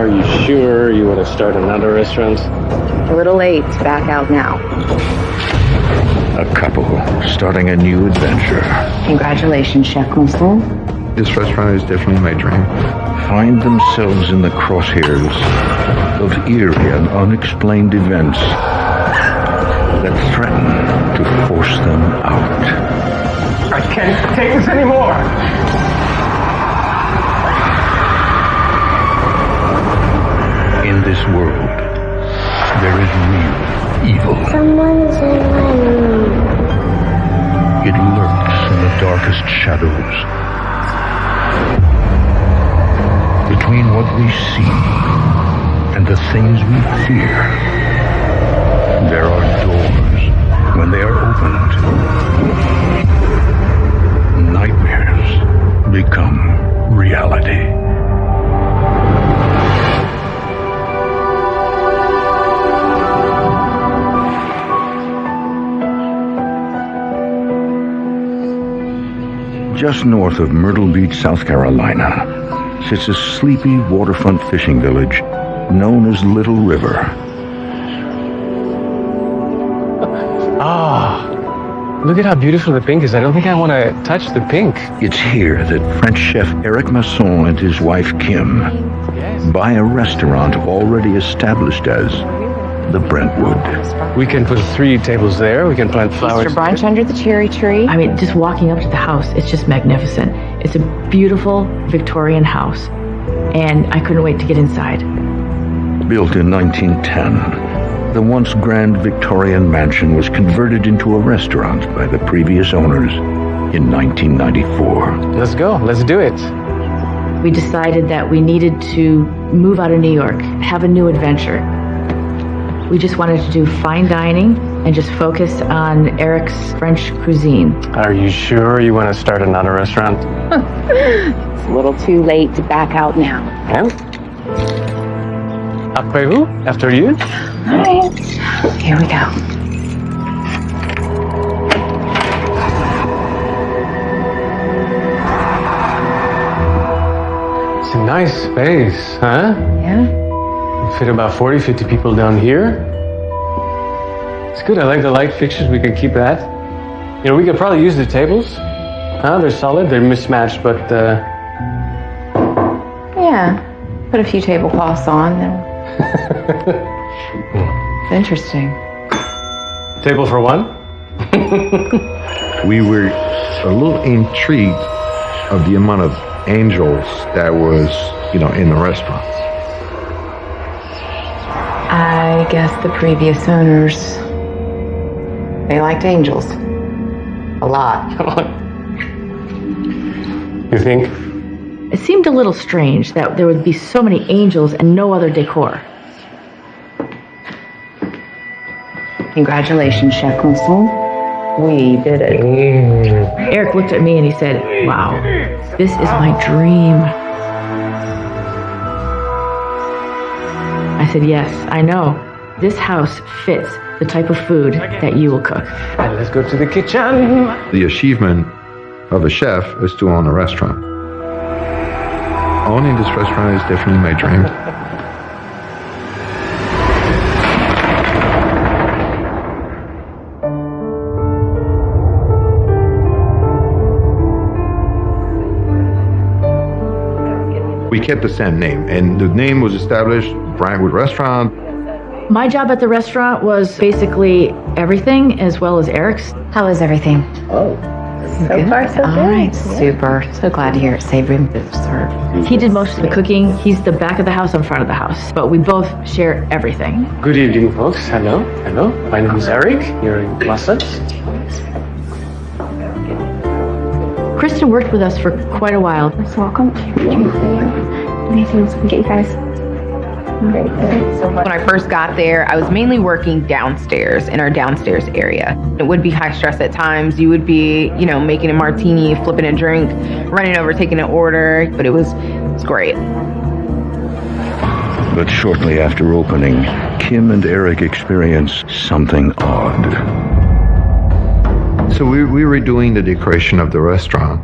Are you sure you want to start another restaurant? A little late. Back out now. A couple starting a new adventure. Congratulations, Chef Muslim. This restaurant is definitely my dream. Find themselves in the crosshairs of eerie and unexplained events that threaten to force them out. I can't take this anymore! In this world, there is real evil. Someone's in my room. It lurks in the darkest shadows. Between what we see and the things we fear, there are doors. When they are opened, nightmares become reality. Just north of Myrtle Beach, South Carolina, sits a sleepy waterfront fishing village known as Little River. Look at how beautiful the pink is. I don't think I want to touch the pink. It's here that French chef Eric Masson and his wife Kim buy a restaurant already established as the Brentwood. We can put 3 tables there. We can plant flowers. Easter brunch under the cherry tree. I mean, just walking up to the house, it's just magnificent. It's a beautiful Victorian house, and I couldn't wait to get inside. Built in 1910, the once grand Victorian mansion was converted into a restaurant by the previous owners in 1994. Let's go. Let's do it. We decided that we needed to move out of New York, have a new adventure. We just wanted to do fine dining and just focus on Eric's French cuisine. Are you sure you want to start another restaurant? It's a little too late to back out now. Yeah? Après vous? After you? All right. Here we go. It's a nice space, huh? Yeah. Fit about 40, 50 people down here. It's good. I like the light fixtures. We can keep that. You know, we could probably use the tables. They're solid. They're mismatched, but Yeah. Put a few tablecloths on. Then. It's interesting. Table for one? We were a little intrigued of the amount of angels that was, in the restaurant. I guess the previous owners, they liked angels. A lot. You think? It seemed a little strange that there would be so many angels and no other decor. Congratulations, Chef Muslim. We did it. Eric looked at me and he said, "Wow, this is my dream." I said, "Yes, I know. This house fits the type of food that you will cook." And let's go to the kitchen. The achievement of a chef is to own a restaurant. Owning this restaurant is definitely my dream. We kept the same name, and the name was established, Brentwood Restaurant. My job at the restaurant was basically everything as well as Eric's. How is everything? So far, so good. All right, super. So glad to hear it. Savory and dessert. He did most of the cooking. He's the back of the house, I'm front of the house. But we both share everything. Good evening, folks. Hello. Hello. My name is Eric. You're in Blessed. Kristen worked with us for quite a while. So welcome. Anything else we can get you guys? Very good. When I first got there, I was mainly working downstairs in our downstairs area. It would be high stress at times. You would be, making a martini, flipping a drink, running over, taking an order, but it was great. But shortly after opening, Kim and Eric experienced something odd. So we were doing the decoration of the restaurant.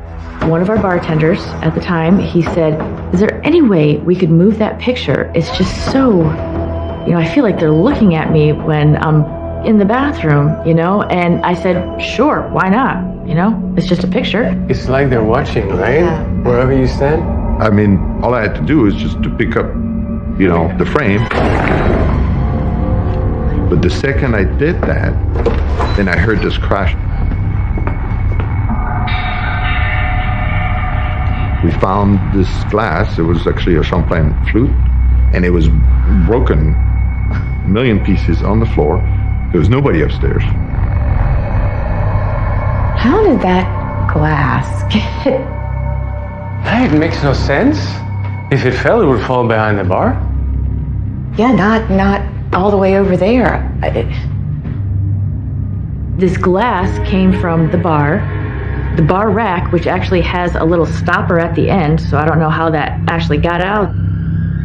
One of our bartenders at the time, he said, is there any way we could move that picture? It's just so, I feel like they're looking at me when I'm in the bathroom, And I said, sure, why not? It's just a picture. It's like they're watching, right? Yeah. Wherever you stand. I mean, all I had to do is just to pick up, the frame. But the second I did that, then I heard this crash. We found this glass. It was actually a champagne flute, and it was broken, a million pieces on the floor. There was nobody upstairs. How did that glass get? Hey, it makes no sense. If it fell, it would fall behind the bar. Yeah, not all the way over there. This glass came from the bar rack, which actually has a little stopper at the end, so I don't know how that actually got out.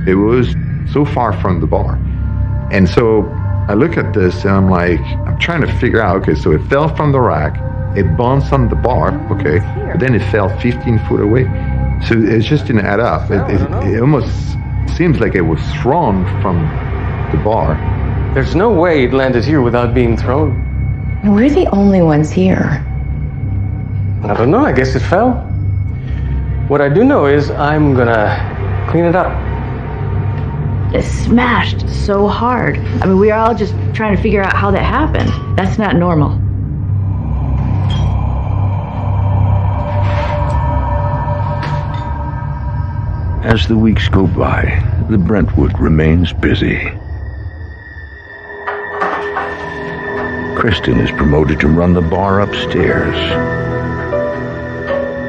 It was so far from the bar. And so I look at this and I'm trying to figure out, okay, so it fell from the rack, it bounced on the bar, okay, but then it fell 15 foot away. So it just didn't add up. It almost seems like it was thrown from the bar. There's no way it landed here without being thrown. We're the only ones here. I don't know, I guess it fell. What I do know is I'm gonna clean it up. It smashed so hard. I mean, we are all just trying to figure out how that happened. That's not normal. As the weeks go by, the Brentwood remains busy. Kristen is promoted to run the bar upstairs.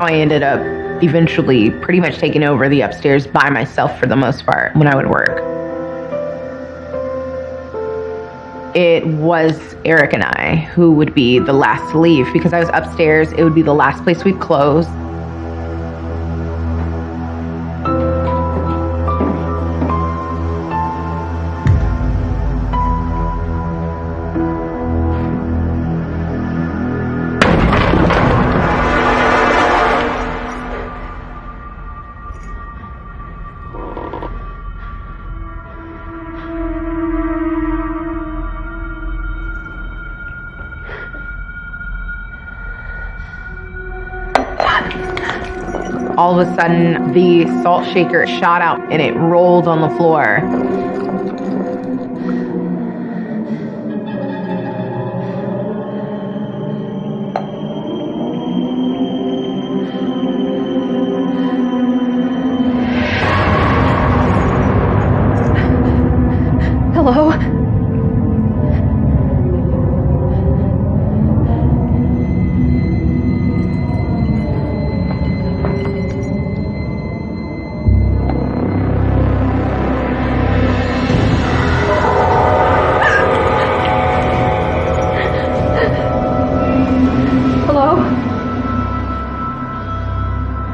I ended up eventually pretty much taking over the upstairs by myself for the most part when I would work. It was Eric and I who would be the last to leave because I was upstairs. It would be the last place we'd close. All of a sudden, the salt shaker shot out and it rolled on the floor. Hello?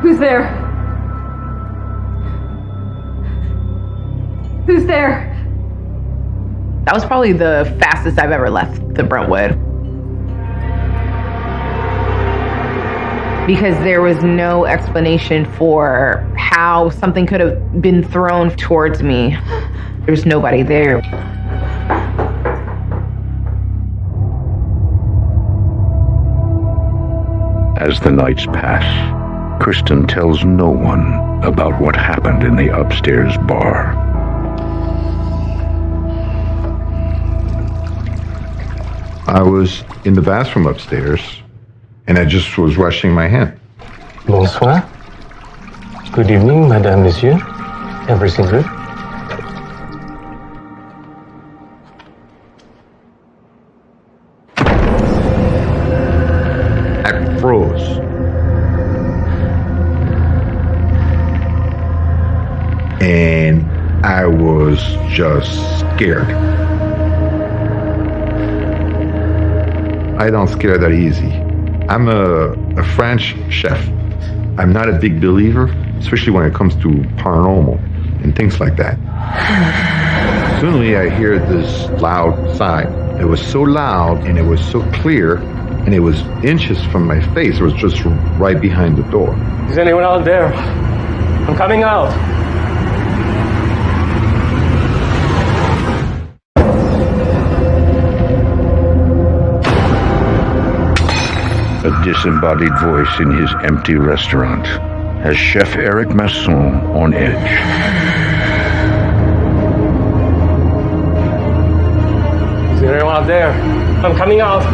Who's there? Who's there? That was probably the fastest I've ever left the Brentwood. Because there was no explanation for how something could have been thrown towards me. There's nobody there. As the nights pass, Kristen tells no one about what happened in the upstairs bar. I was in the bathroom upstairs, and I just was washing my hand. Bonsoir. Good evening, Madame, Monsieur. Everything good? I froze. And I was just scared. I don't scare that easy. I'm a French chef. I'm not a big believer, especially when it comes to paranormal and things like that. Suddenly I hear this loud sigh. It was so loud and it was so clear and it was inches from my face. It was just right behind the door. Is anyone out there? I'm coming out. A disembodied voice in his empty restaurant has Chef Eric Masson on edge. Is there anyone out there? I'm coming out.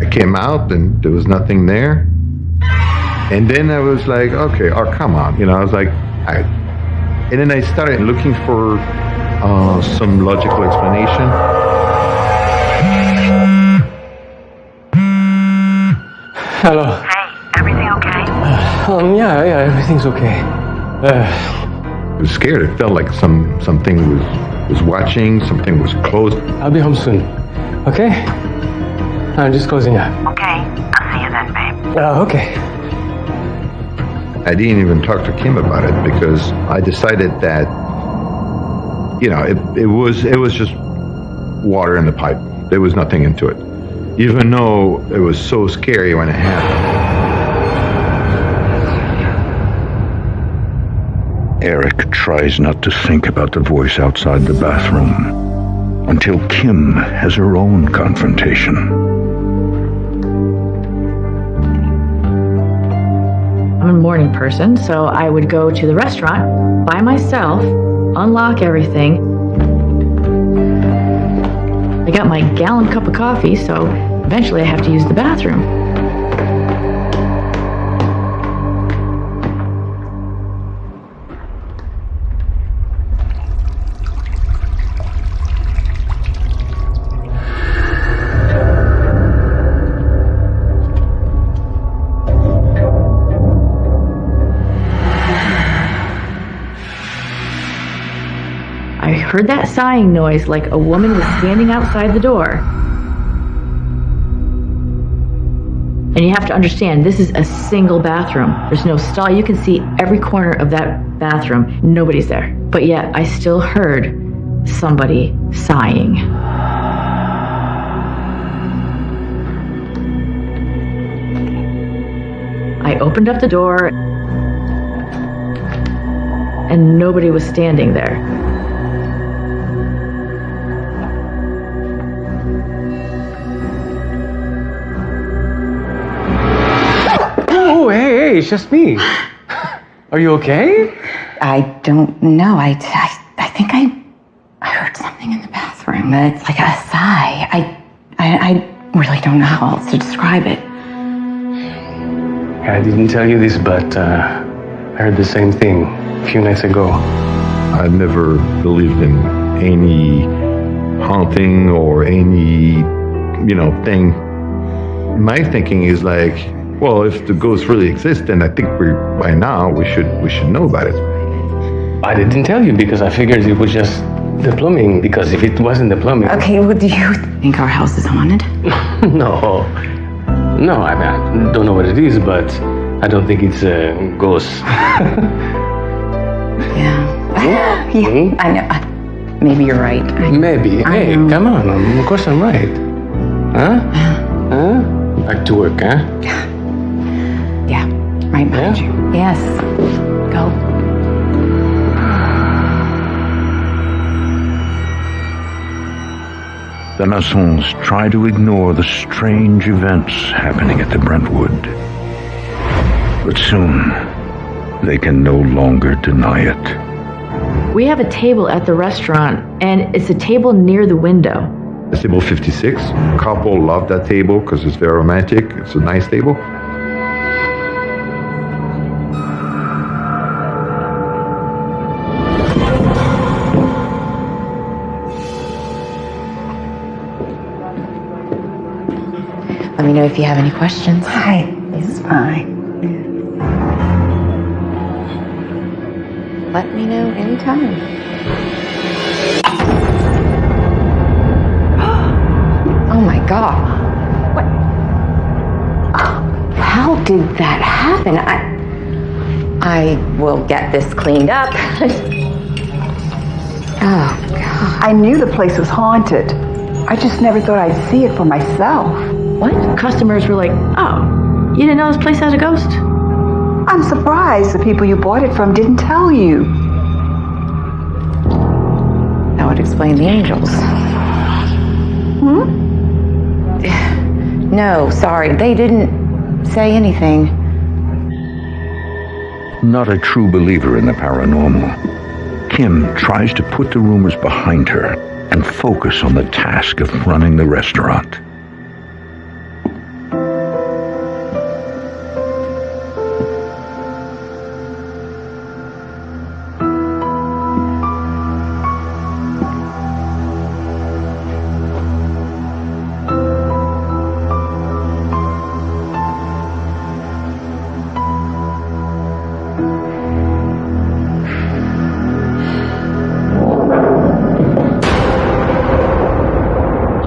I came out and there was nothing there. And then I was like, okay, oh, come on. I was like, all right. And then I started looking for some logical explanation. Hello. Hey, everything okay? Yeah, everything's okay. I was scared. It felt like something was watching, something was close. I'll be home soon. Okay? I'm just closing up. Okay, I'll see you then, babe. Okay. I didn't even talk to Kim about it because I decided that, it was just water in the pipe. There was nothing into it. Even though it was so scary when it happened. Eric tries not to think about the voice outside the bathroom until Kim has her own confrontation. I'm a morning person, so I would go to the restaurant by myself, unlock everything. I got my gallon cup of coffee, so eventually I have to use the bathroom. I heard that sighing noise like a woman was standing outside the door. And you have to understand, this is a single bathroom. There's no stall. You can see every corner of that bathroom. Nobody's there. But yet, I still heard somebody sighing. I opened up the door, and nobody was standing there. Oh, hey, it's just me. Are you okay? I don't know. I think I heard something in the bathroom. It's like a sigh. I really don't know how else to describe it. I didn't tell you this, but I heard the same thing a few nights ago. I've never believed in any haunting or any, thing. My thinking is like, well, if the ghosts really exist, then I think by now we should know about it. I didn't tell you because I figured it was just the plumbing, because if it wasn't the plumbing... Okay, well, do you think our house is haunted? No, I don't know what it is, but I don't think it's a ghost. Yeah, Hmm? I know. Maybe you're right. Maybe. Hey, come on. Of course I'm right. Huh? Back to work, huh? Yeah, right behind you. Yes. Go. The Massons try to ignore the strange events happening at the Brentwood. But soon, they can no longer deny it. We have a table at the restaurant, and it's a table near the window. It's table 56. Couple love that table because it's very romantic. It's a nice table. Let me know if you have any questions. Hi. It's fine. Let me know anytime. Oh my God. What? How did that happen? I will get this cleaned up. Oh, God. I knew the place was haunted. I just never thought I'd see it for myself. What? Customers were like, oh, you didn't know this place had a ghost? I'm surprised the people you bought it from didn't tell you. That would explain the angels. No, sorry. They didn't say anything. Not a true believer in the paranormal, Kim tries to put the rumors behind her and focus on the task of running the restaurant.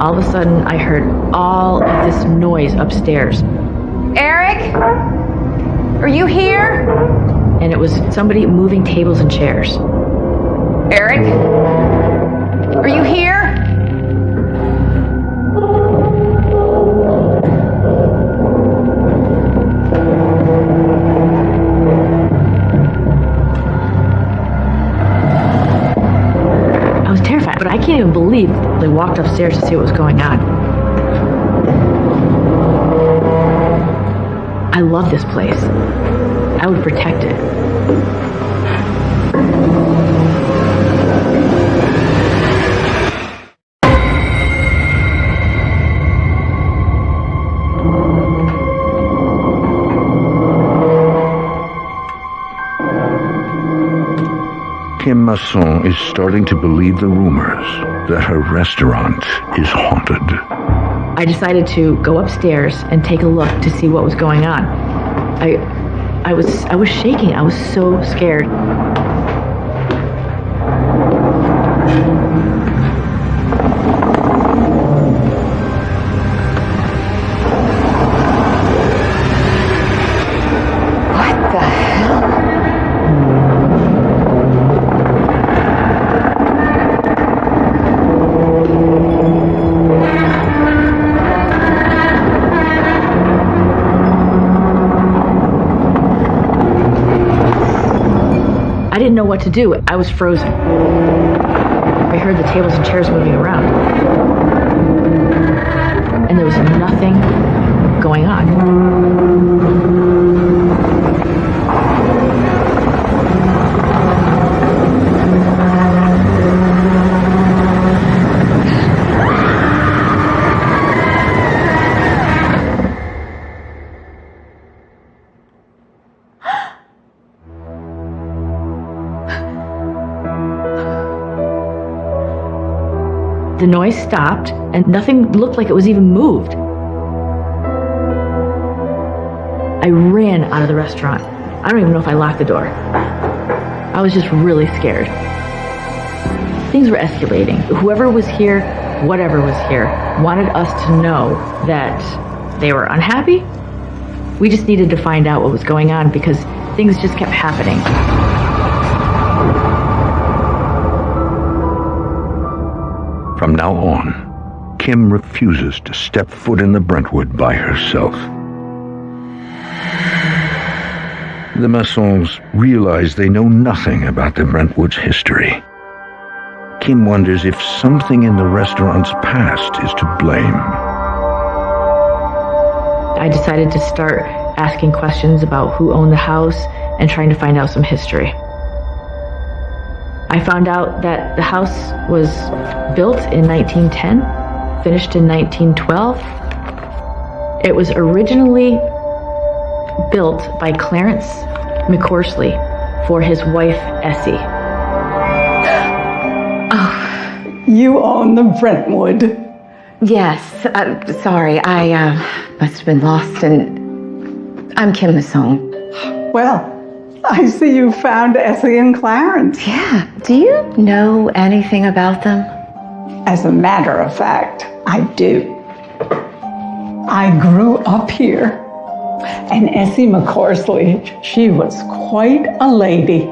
All of a sudden, I heard all of this noise upstairs. Eric? Are you here? And it was somebody moving tables and chairs. Eric? Are you here? I was terrified, but I can't even believe they walked upstairs to see what was going on. I love this place. I would protect it. Kim Masson is starting to believe the rumors that her restaurant is haunted. I decided to go upstairs and take a look to see what was going on. I was shaking. I was so scared. What the hell? I didn't know what to do. I was frozen. I heard the tables and chairs moving around. And there was nothing going on. The noise stopped, and nothing looked like it was even moved. I ran out of the restaurant. I don't even know if I locked the door. I was just really scared. Things were escalating. Whoever was here, whatever was here, wanted us to know that they were unhappy. We just needed to find out what was going on because things just kept happening. From now on, Kim refuses to step foot in the Brentwood by herself. The Massons realize they know nothing about the Brentwood's history. Kim wonders if something in the restaurant's past is to blame. I decided to start asking questions about who owned the house and trying to find out some history. I found out that the house was built in 1910, finished in 1912. It was originally built by Clarence McCorsley for his wife, Essie. You own the Brentwood. Yes. Sorry, I must have been lost, and I'm Kim Masson. Well, I see you found Essie and Clarence. Yeah. Do you know anything about them? As a matter of fact, I do. I grew up here. And Essie McCorsley, she was quite a lady.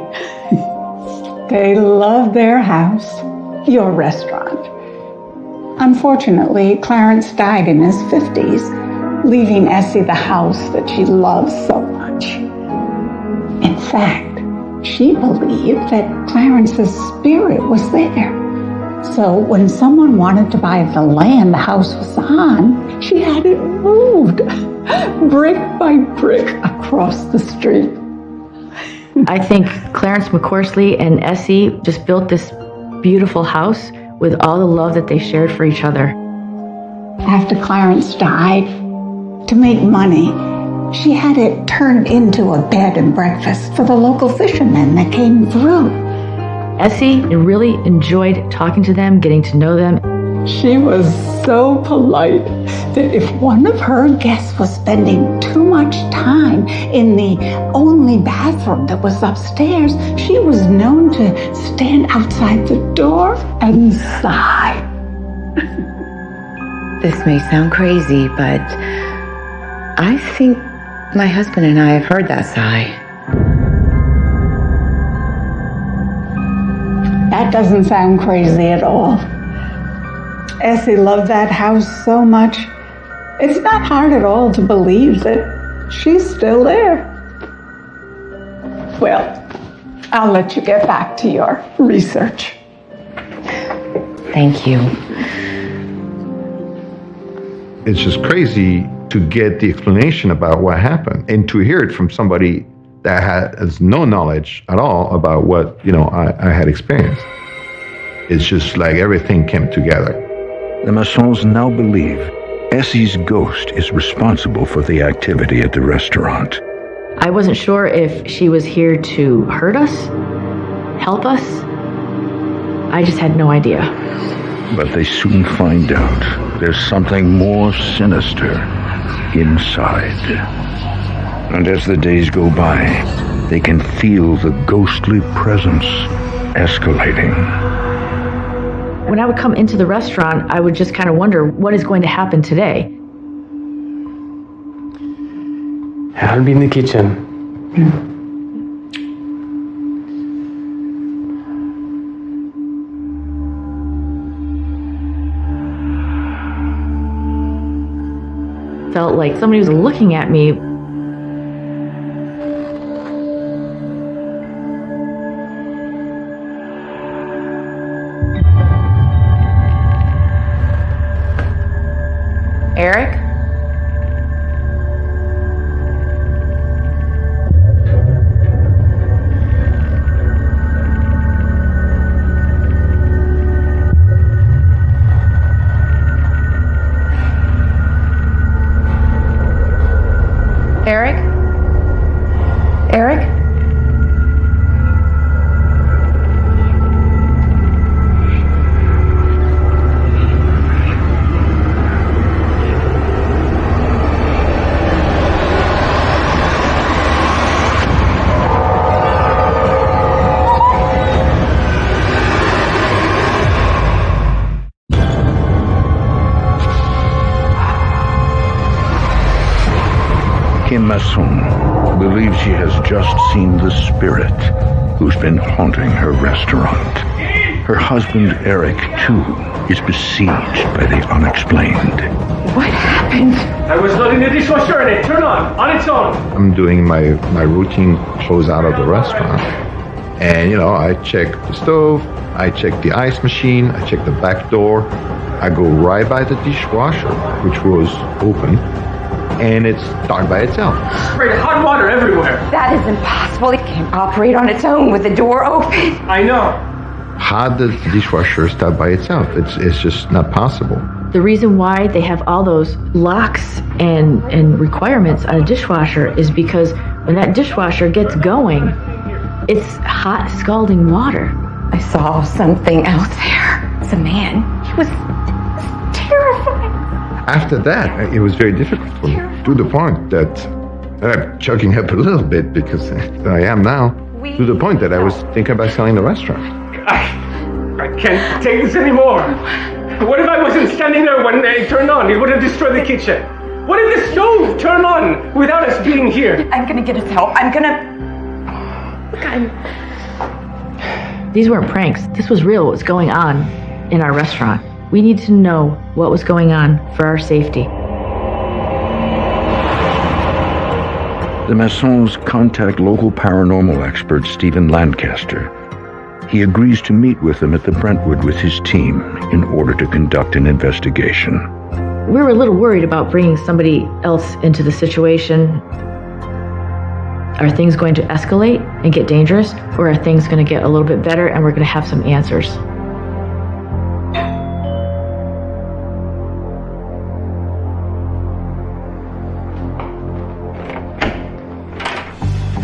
They love their house, your restaurant. Unfortunately, Clarence died in his 50s, leaving Essie the house that she loves so much. In fact, she believed that Clarence's spirit was there. So when someone wanted to buy the land the house was on, she had it moved, brick by brick, across the street. I think Clarence McCorsley and Essie just built this beautiful house with all the love that they shared for each other. After Clarence died, to make money, she had it turned into a bed and breakfast for the local fishermen that came through. Essie really enjoyed talking to them, getting to know them. She was so polite that if one of her guests was spending too much time in the only bathroom that was upstairs, she was known to stand outside the door and sigh. This may sound crazy, but I think my husband and I have heard that sigh. That doesn't sound crazy at all. Essie loved that house so much, it's not hard at all to believe that she's still there. Well, I'll let you get back to your research. Thank you. It's just crazy to get the explanation about what happened and to hear it from somebody that has no knowledge at all about what, I had experienced. It's just like everything came together. The Massons now believe Essie's ghost is responsible for the activity at the restaurant. I wasn't sure if she was here to hurt us, help us. I just had no idea. But they soon find out there's something more sinister inside. And as the days go by, they can feel the ghostly presence escalating. When I would come into the restaurant, I would just kind of wonder what is going to happen today. I'll be in the kitchen. Felt like somebody was looking at me. Eric? Eric? Eric? Kim Masson believes she has just seen the spirit who's been haunting her restaurant. Her husband, Eric, too, is besieged by the unexplained. What happened? I was loading the dishwasher and it turned on its own. I'm doing my routine close out of the restaurant. And, I check the stove, I check the ice machine, I check the back door. I go right by the dishwasher, which was open. And it started by itself. Sprayed hot water everywhere. That is impossible. It can't operate on its own with the door open. I know. How does the dishwasher start by itself? It's just not possible. The reason why they have all those locks and requirements on a dishwasher is because when that dishwasher gets going, it's hot, scalding water. I saw something out there. It's a man. He was terrifying. After that, it was very difficult for me, to the point that I'm choking up a little bit because I am now, to the point that I was thinking about selling the restaurant. I can't take this anymore. What if I wasn't standing there when it turned on? It would have destroyed the kitchen. What if the stove turned on without us being here? I'm gonna get us help. Look, These weren't pranks. This was real, what was going on in our restaurant. We need to know what was going on for our safety. The Massons contact local paranormal expert Stephen Lancaster. He agrees to meet with them at the Brentwood with his team in order to conduct an investigation. We were a little worried about bringing somebody else into the situation. Are things going to escalate and get dangerous, or are things going to get a little bit better and we're going to have some answers?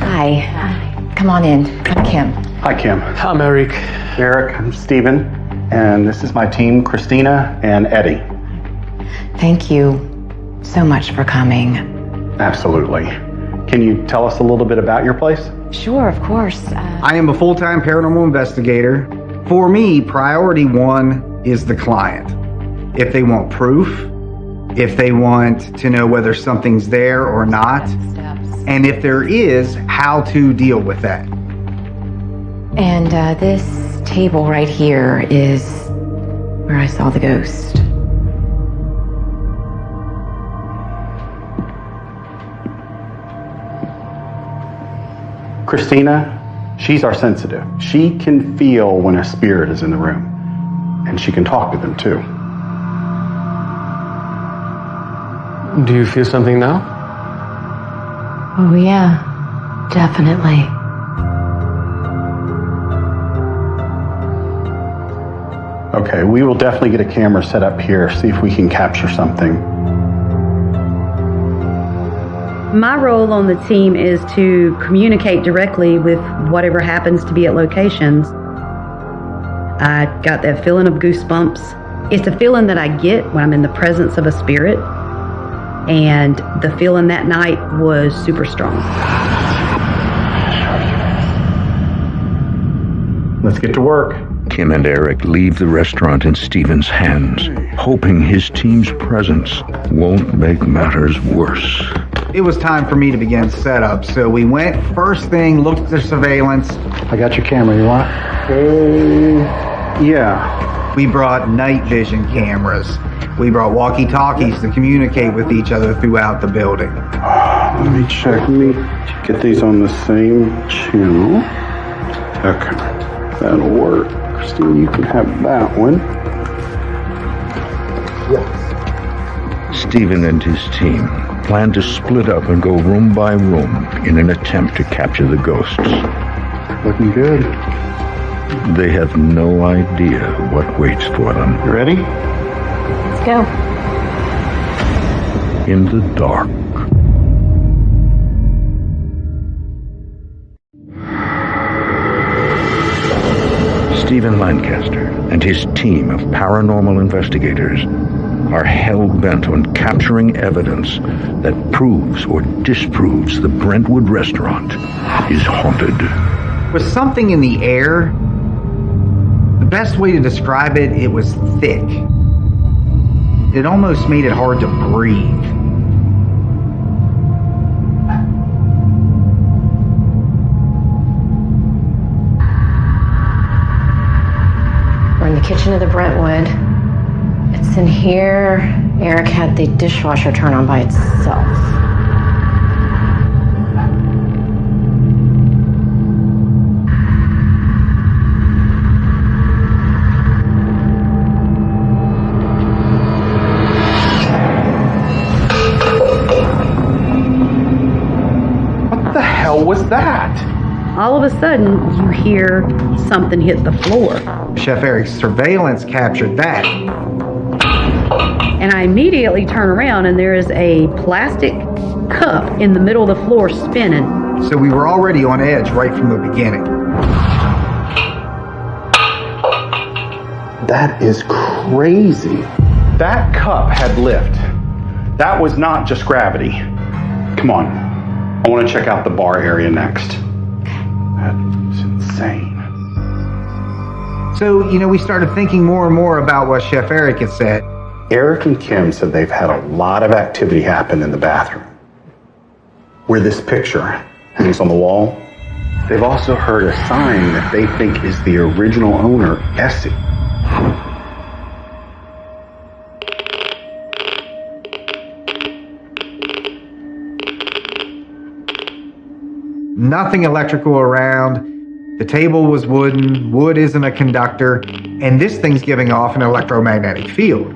Hi. Come on in. I'm Kim. Hi, Kim. I'm Eric. Eric, I'm Steven, and this is my team, Christina and Eddie. Thank you so much for coming. Absolutely. Can you tell us a little bit about your place? Sure, of course. I am a full-time paranormal investigator. For me, priority one is the client. If they want proof, if they want to know whether something's there or not, and if there is, how to deal with that. And this table right here is where I saw the ghost. Christina, she's our sensitive. She can feel when a spirit is in the room, and she can talk to them too. Do you feel something now? Oh, yeah, definitely. Okay, we will definitely get a camera set up here, see if we can capture something. My role on the team is to communicate directly with whatever happens to be at locations. I got that feeling of goosebumps. It's a feeling that I get when I'm in the presence of a spirit, and the feeling that night was super strong. Let's get to work. Kim and Eric leave the restaurant in Stephen's hands, hoping his team's presence won't make matters worse. It was time for me to begin setup, so we went first thing, looked at the surveillance. I got your camera, you want? Yeah. We brought night vision cameras. We brought walkie-talkies to communicate with each other throughout the building. Let me check. Let me get these on the same channel. Okay, that'll work. Christine, you can have that one. Yes. Stephen and his team plan to split up and go room by room in an attempt to capture the ghosts. Looking good. They have no idea what waits for them. You ready? Let's go. In the dark. Stephen Lancaster and his team of paranormal investigators are hell-bent on capturing evidence that proves or disproves the Brentwood restaurant is haunted. With something in the air, the best way to describe it, it was thick. It almost made it hard to breathe. We're in the kitchen of the Brentwood. It's in here. Eric had the dishwasher turn on by itself. What the hell was that? All of a sudden, you hear something hit the floor. Chef Eric's surveillance captured that. And I immediately turn around and there is a plastic cup in the middle of the floor spinning. So we were already on edge right from the beginning. That is crazy. That cup had lift. That was not just gravity. Come on. I want to check out the bar area next. That is insane. So, we started thinking more and more about what Chef Eric had said. Eric and Kim said they've had a lot of activity happen in the bathroom. Where this picture hangs on the wall, They've also heard a sign that they think is the original owner, Essie. Nothing electrical around. The table was wooden. Wood isn't a conductor. And this thing's giving off an electromagnetic field.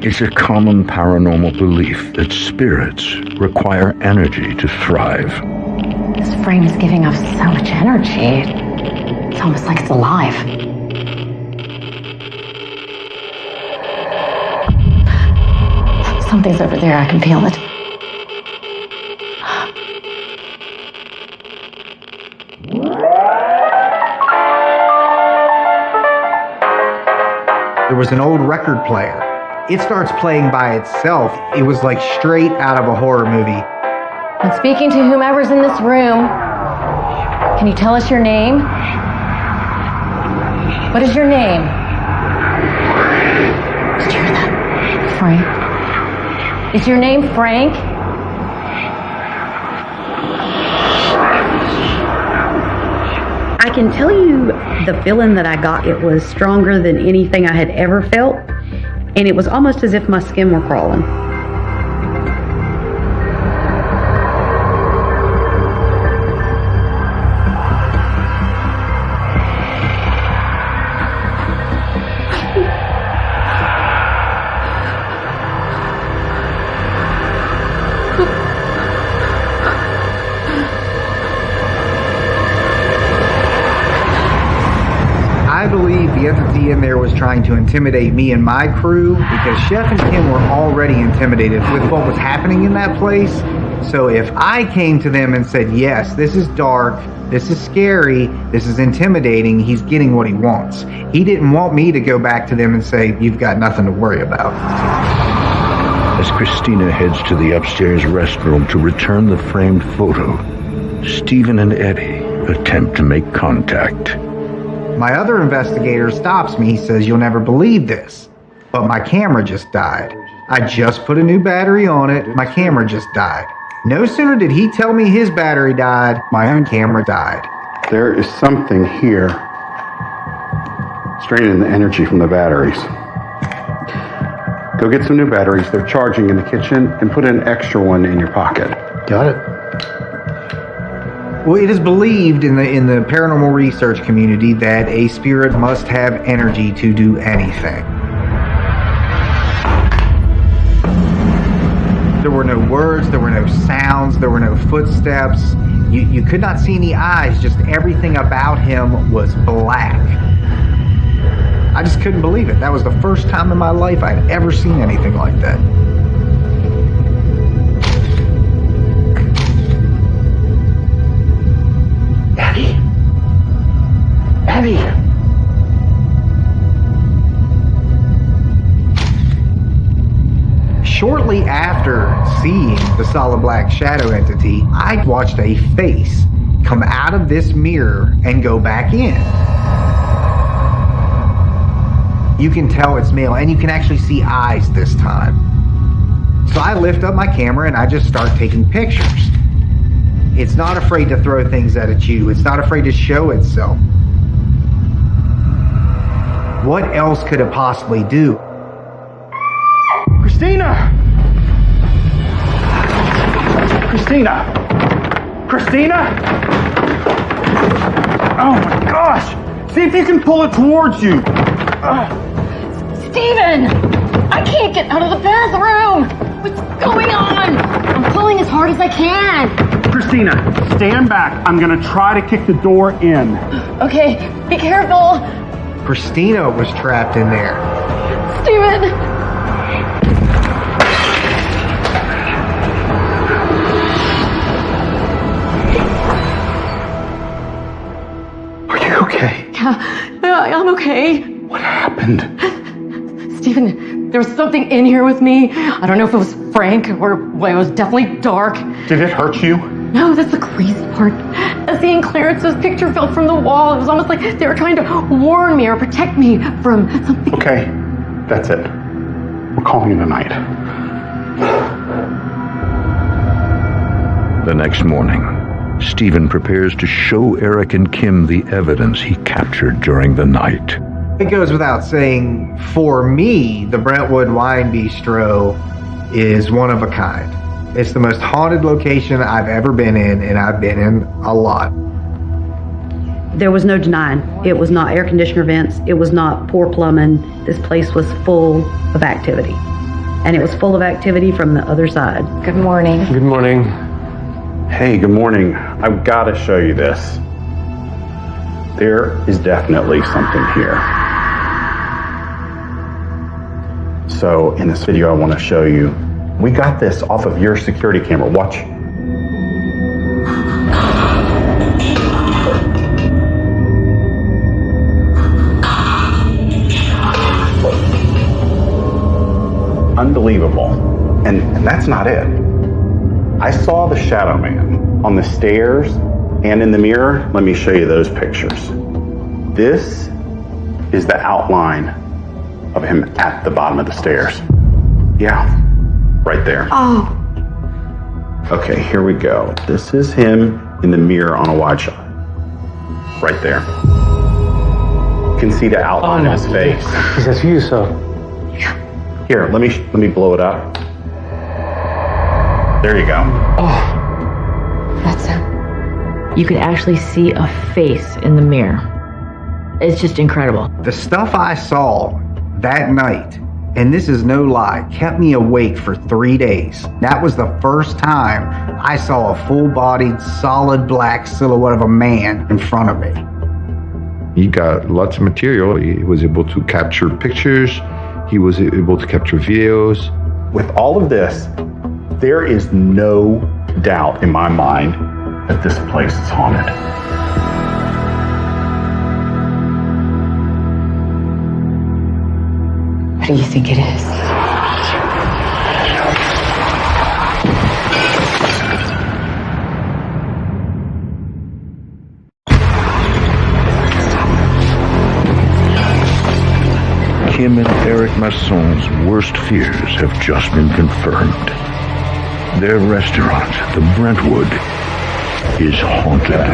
It's a common paranormal belief that spirits require energy to thrive. This frame is giving off so much energy. It's almost like it's alive. Something's over there. I can feel it. There was an old record player. It starts playing by itself. It was like straight out of a horror movie. I'm speaking to whomever's in this room. Can you tell us your name? What is your name? Did you hear that? Frank? Is your name Frank? I can tell you the feeling that I got, it was stronger than anything I had ever felt, and it was almost as if my skin were crawling. I believe the entity in there was trying to intimidate me and my crew because Chef and Kim were already intimidated with what was happening in that place. So if I came to them and said, yes, this is dark, this is scary, this is intimidating, he's getting what he wants. He didn't want me to go back to them and say, you've got nothing to worry about. As Christina heads to the upstairs restroom to return the framed photo, Stephen and Eddie attempt to make contact. My other investigator stops me. He says, you'll never believe this, but my camera just died. I just put a new battery on it. My camera just died. No sooner did he tell me his battery died, my own camera died. There is something here straining the energy from the batteries. Go get some new batteries. They're charging in the kitchen, and put an extra one in your pocket. Got it. Well, it is believed in the paranormal research community that a spirit must have energy to do anything. There were no words, there were no sounds, there were no footsteps. You could not see any eyes, just everything about him was black. I just couldn't believe it. That was the first time in my life I'd ever seen anything like that. Eddie! Shortly after seeing the solid black shadow entity, I watched a face come out of this mirror and go back in. You can tell it's male, and you can actually see eyes this time. So I lift up my camera and I just start taking pictures. It's not afraid to throw things at you. It's not afraid to show itself. What else could it possibly do? Christina! Christina! Christina! Oh my gosh! See if you can pull it towards you! Steven! I can't get out of the bathroom! What's going on? I'm pulling as hard as I can. Christina, stand back. I'm gonna try to kick the door in. Okay, be careful. Christina was trapped in there. Steven! Are you okay? Yeah, I'm okay. What happened? Steven, there was something in here with me. I don't know if it was Frank or well, it was definitely dark. Did it hurt you? No, that's the crazy part. As seeing Clarence's picture fell from the wall, it was almost like they were trying to warn me or protect me from something. Okay, that's it. We're calling it a night. The next morning, Stephen prepares to show Eric and Kim the evidence he captured during the night. It goes without saying, for me, the Brentwood Wine Bistro is one of a kind. It's the most haunted location I've ever been in, and I've been in a lot. There was no denying. It was not air conditioner vents. It was not poor plumbing. This place was full of activity. And it was full of activity from the other side. Good morning. Good morning. Hey, good morning. I've got to show you this. There is definitely something here. So in this video, I want to show you, we got this off of your security camera. Watch. Unbelievable. And that's not it. I saw the shadow man on the stairs and in the mirror. Let me show you those pictures. This is the outline of him at the bottom of the stairs. Yeah, right there. Oh. Okay, here we go. This is him in the mirror on a wide shot. Right there. You can see the outline of his face. Is that you, so? Here, let me blow it up. There you go. Oh. That's him. You can actually see a face in the mirror. It's just incredible. The stuff I saw that night, and this is no lie, kept me awake for 3 days. That was the first time I saw a full-bodied, solid black silhouette of a man in front of me. He got lots of material. He was able to capture pictures. He was able to capture videos. With all of this, there is no doubt in my mind that this place is haunted. What do you think it is? Kim and Eric Masson's worst fears have just been confirmed. Their restaurant, the Brentwood, is haunted.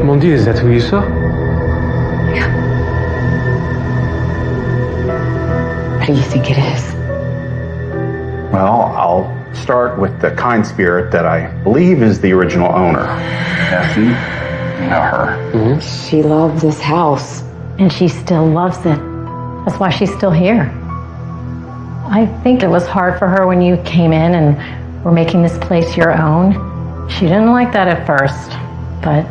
Mon Dieu, is that who you saw? What do you think it is? Well, I'll start with the kind spirit that I believe is the original owner. Essie, you know her. Mm-hmm. She loved this house. And she still loves it. That's why she's still here. I think it was hard for her when you came in and were making this place your own. She didn't like that at first, but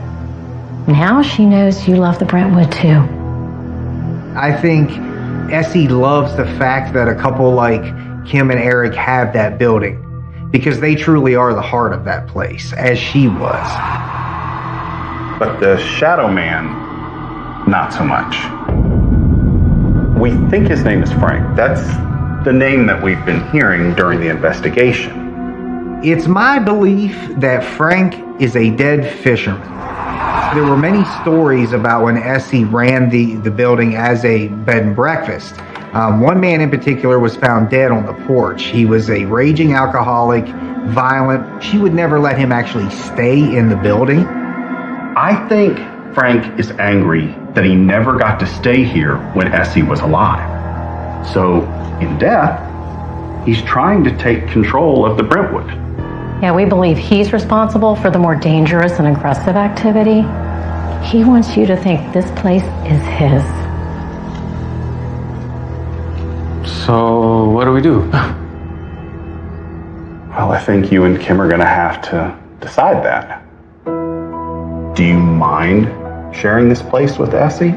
now she knows you love the Brentwood too. I think Essie loves the fact that a couple like Kim and Eric have that building, because they truly are the heart of that place, as she was. But the Shadow Man, not so much. We think his name is Frank. That's the name that we've been hearing during the investigation. It's my belief that Frank is a dead fisherman. There were many stories about when Essie ran the building as a bed and breakfast. One man in particular was found dead on the porch. He was a raging alcoholic, violent. She would never let him actually stay in the building. I think Frank is angry that he never got to stay here when Essie was alive. So, in death, he's trying to take control of the Brentwood. Yeah, we believe he's responsible for the more dangerous and aggressive activity. He wants you to think this place is his. So, what do we do? Well, I think you and Kim are going to have to decide that. Do you mind sharing this place with Essie?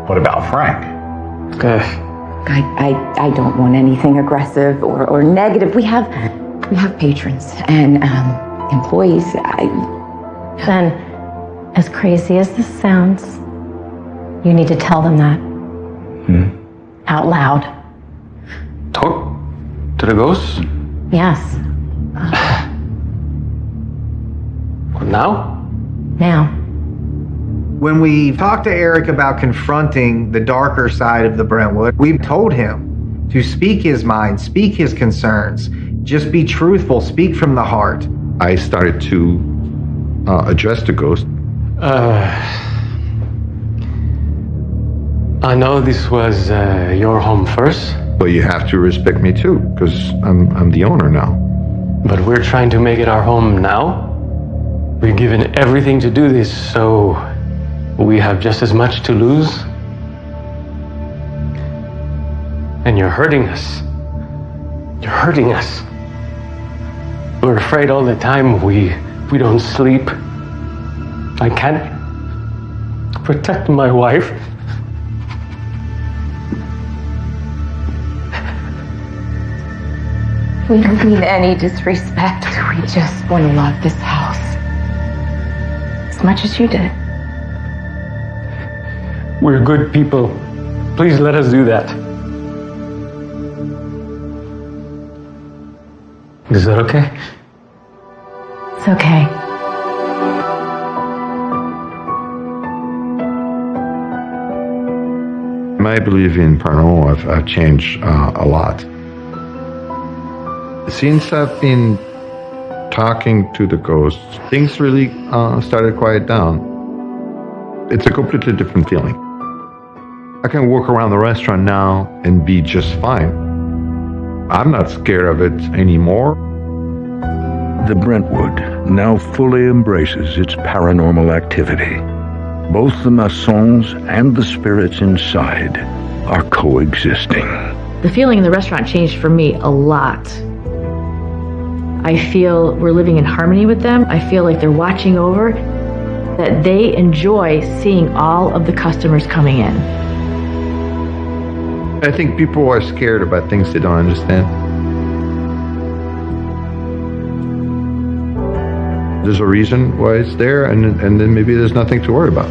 What about Frank? I don't want anything aggressive or negative. We have patrons and employees. Then, as crazy as this sounds, you need to tell them that. Out loud. Talk to the ghosts? Yes. Now? Now. When we talked to Eric about confronting the darker side of the Brentwood, we told him to speak his mind, speak his concerns, Just be truthful. Speak from the heart. I started to address the ghost. I know this was your home first. But you have to respect me too, because I'm the owner now. But we're trying to make it our home now. We've given everything to do this, so we have just as much to lose. And you're hurting us. You're hurting us. We're afraid all the time. We don't sleep. I can't protect my wife. We don't mean any disrespect. We just want to love this house as much as you did. We're good people. Please let us do that. Is that okay? It's okay. My belief in paranormal, I've changed a lot. Since I've been talking to the ghosts, things really started to quiet down. It's a completely different feeling. I can walk around the restaurant now and be just fine. I'm not scared of it anymore. The Brentwood now fully embraces its paranormal activity. Both the maçons and the spirits inside are coexisting. The feeling in the restaurant changed for me a lot. I feel we're living in harmony with them. I feel like they're watching over, that they enjoy seeing all of the customers coming in. I think people are scared about things they don't understand. There's a reason why it's there, and then maybe there's nothing to worry about.